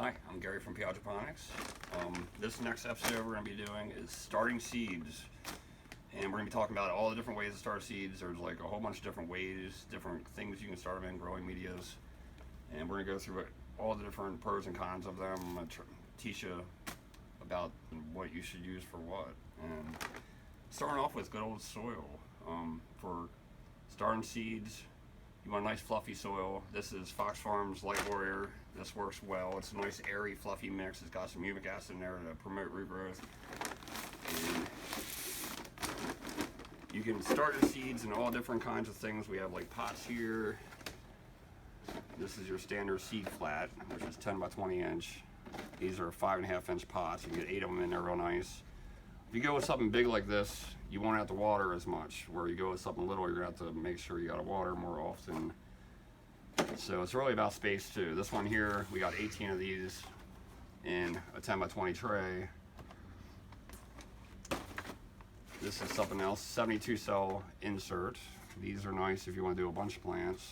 Hi, I'm Gary from PA Hydroponics. This next episode we're going to be doing is starting seeds. And we're going to be talking about all the different ways to start seeds. There's like a whole bunch of different ways, different things you can start them in, growing medias. And we're going to go through all the different pros and cons of them. I'm going to teach you about what you should use for what. And starting off with good old soil. For starting seeds, you want a nice fluffy soil. This is Finksburg's Light Warrior. This works well. It's a nice airy fluffy mix. It's got some humic acid in there to promote root growth. And you can start the seeds in all different kinds of things. We have like pots here. This is your standard seed flat, which is 10 by 20 inch. These are 5.5 inch pots. You can get 8 of them in there real nice. If you go with something big like this, you won't have to water as much. Where you go with something little, you're gonna have to make sure you gotta water more often. So it's really about space too. This one here, we got 18 of these in a 10 by 20 tray. This is something else, 72 cell insert. These are nice if you want to do a bunch of plants.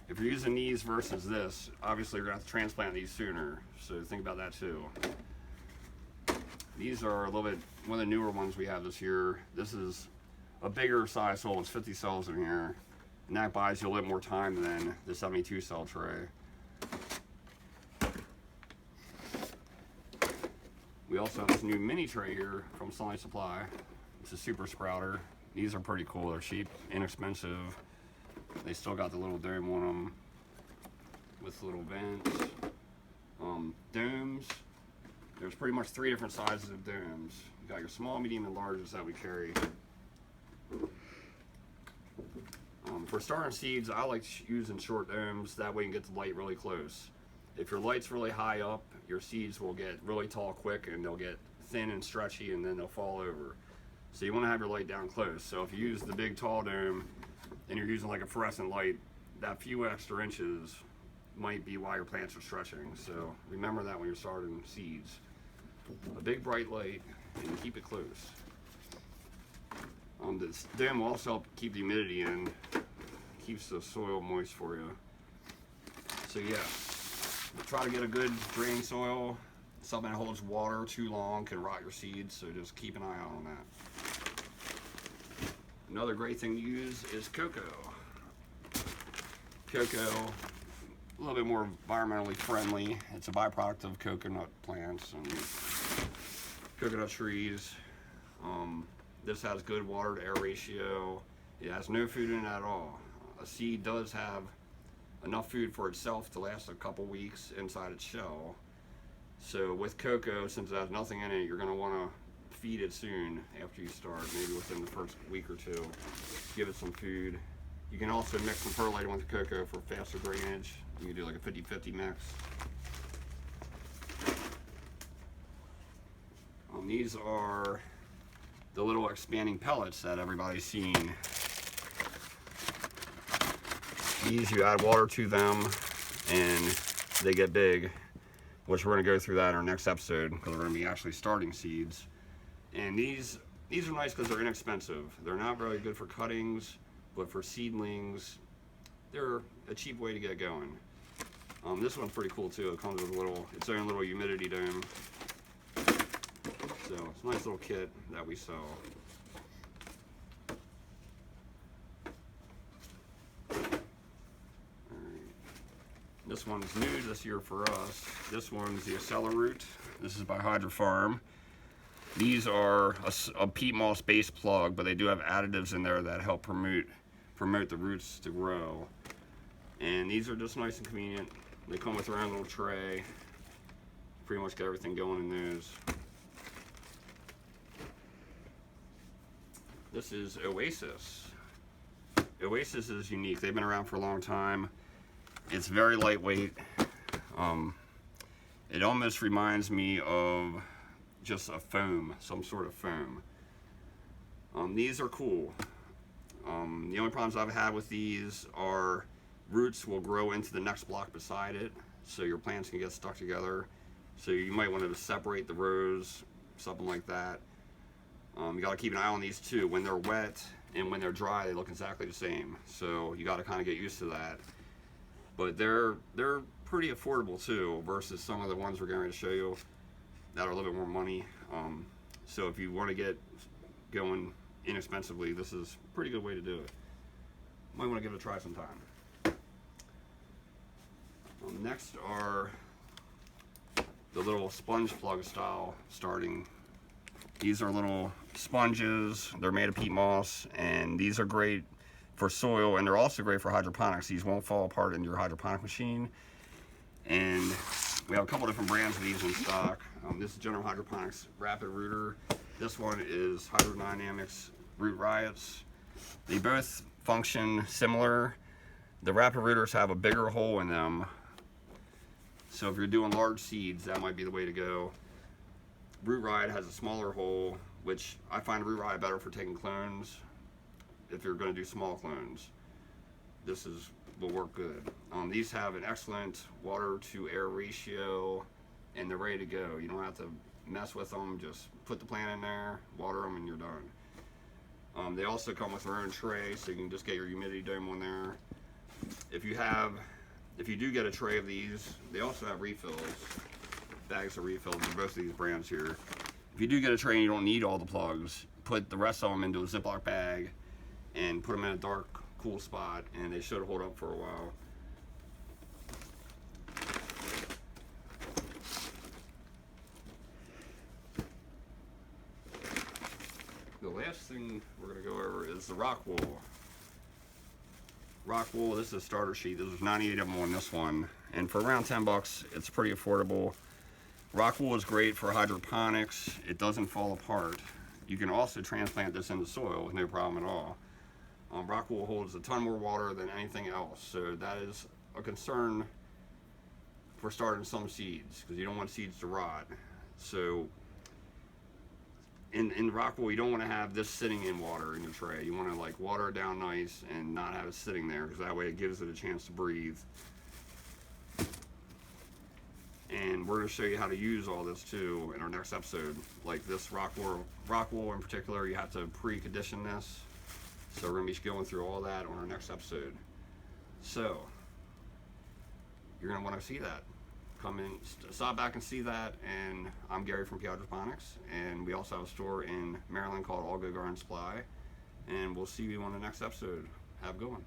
If you're using these versus this, obviously you're gonna have to transplant these sooner. So think about that too. These are a little bit, one of the newer ones we have this year. This is a bigger size soil, it's 50 cells in here. And that buys you a little more time than the 72 cell tray. We also have this new mini tray here from Sunlight Supply. It's a super sprouter. These are pretty cool, they're cheap, inexpensive. They still got the little dome on them with little vents. Domes. There's pretty much 3 different sizes of domes. You got your small, medium, and largest that we carry. For starting seeds, I like using short domes. That way you can get the light really close. If your light's really high up, your seeds will get really tall quick and they'll get thin and stretchy and then they'll fall over. So you want to have your light down close. So if you use the big tall dome and you're using like a fluorescent light, that few extra inches might be why your plants are stretching. So remember that when you're starting seeds. A big bright light and keep it close. This dome will also help keep the humidity in, keeps the soil moist for you. So yeah, try to get a good drain soil. Something that holds water too long can rot your seeds, so just keep an eye out on that. Another great thing to use is cocoa. Cocoa, a little bit more environmentally friendly. It's a byproduct of coconut plants and coconut trees. This has good water to air ratio. It has no food in it at all. A seed does have enough food for itself to last a couple weeks inside its shell. So with cocoa, since it has nothing in it, you're going to want to feed it soon after you start, maybe within the first week or two. Give it some food. You can also mix some perlite with the cocoa for faster drainage. You can do like a 50-50 mix. These are the little expanding pellets that everybody's seen. These, you add water to them and they get big, which we're going to go through that in our next episode because we're going to be actually starting seeds. And these are nice because they're inexpensive. They're not very good for cuttings, but for seedlings, they're a cheap way to get going. This one's pretty cool too. It comes with its own little humidity dome. So it's a nice little kit that we sell. This one's new this year for us. This one's the Acela Root. This is by Hydrofarm. These are a peat moss based plug, but they do have additives in there that help promote the roots to grow. And these are just nice and convenient. They come with their own little tray. Pretty much get everything going in those. This is Oasis. Oasis is unique. They've been around for a long time. It's very lightweight. It almost reminds me of just a foam, some sort of foam. These are cool. The only problems I've had with these are roots will grow into the next block beside it, so your plants can get stuck together. So you might want to separate the rows, something like that. You got to keep an eye on these too. When they're wet and when they're dry, they look exactly the same. So you got to kind of get used to that. But they're pretty affordable too, versus some of the ones we're going to show you that are a little bit more money. So if you want to get going inexpensively, this is a pretty good way to do it. Might want to give it a try sometime. Next are the little sponge plug style starting. These are little sponges. They're made of peat moss, and these are great for soil, and they're also great for hydroponics. These won't fall apart in your hydroponic machine. And we have a couple different brands of these in stock. This is General Hydroponics Rapid Rooter. This one is Hydrodynamics Root Riots. They both function similar. The Rapid Rooters have a bigger hole in them, so if you're doing large seeds, that might be the way to go. Root Riot has a smaller hole, which I find Root Riot better for taking clones. If you're going to do small clones, this will work good. These have an excellent water to air ratio, and they're ready to go. You don't have to mess with them. Just put the plant in there, water them, and you're done. They also come with their own tray, so you can just get your humidity dome on there. If you do get a tray of these, they also have refills, bags of refills for both of these brands here. If you do get a tray and you don't need all the plugs, put the rest of them into a Ziploc bag and put them in a dark, cool spot, and they should hold up for a while. The last thing we're going to go over is the Rockwool. Rockwool, this is a starter sheet. There's 98 of them on this one, and for around 10 bucks, it's pretty affordable. Rockwool is great for hydroponics. It doesn't fall apart. You can also transplant this into soil with no problem at all. Rockwool holds a ton more water than anything else, so that is a concern for starting some seeds, because you don't want seeds to rot. So in Rockwool, you don't want to have this sitting in water in your tray. You want to like water it down nice and not have it sitting there, because that way it gives it a chance to breathe. And we're going to show you how to use all this too in our next episode. Like this Rockwool in particular, you have to pre-condition this. So we're going to be going through all that on our next episode. So you're going to want to see that. Come in, stop back and see that. And I'm Gary from PA Hydroponics, and we also have a store in Maryland called All Good Garden Supply. And we'll see you on the next episode. Have a good one.